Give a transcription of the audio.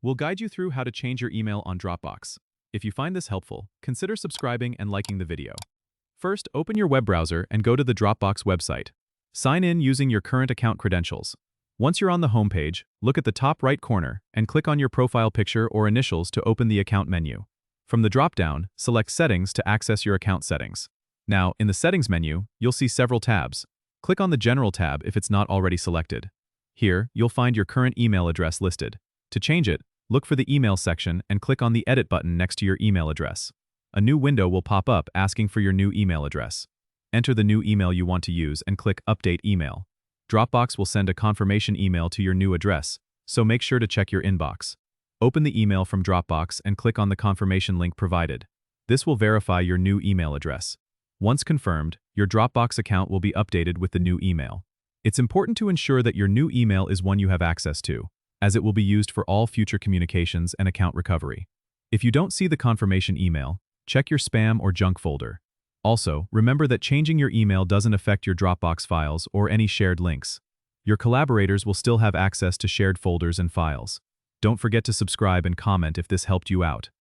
We'll guide you through how to change your email on Dropbox. If you find this helpful, consider subscribing and liking the video. First, open your web browser and go to the Dropbox website. Sign in using your current account credentials. Once you're on the home page, look at the top right corner and click on your profile picture or initials to open the account menu. From the drop-down, select Settings to access your account settings. Now, in the Settings menu, you'll see several tabs. Click on the General tab if it's not already selected. Here, you'll find your current email address listed. To change it, look for the Email section and click on the Edit button next to your email address. A new window will pop up asking for your new email address. Enter the new email you want to use and click Update Email. Dropbox will send a confirmation email to your new address, so make sure to check your inbox. Open the email from Dropbox and click on the confirmation link provided. This will verify your new email address. Once confirmed, your Dropbox account will be updated with the new email. It's important to ensure that your new email is one you have access to, as it will be used for all future communications and account recovery. If you don't see the confirmation email, check your spam or junk folder. Also, remember that changing your email doesn't affect your Dropbox files or any shared links. Your collaborators will still have access to shared folders and files. Don't forget to subscribe and comment if this helped you out.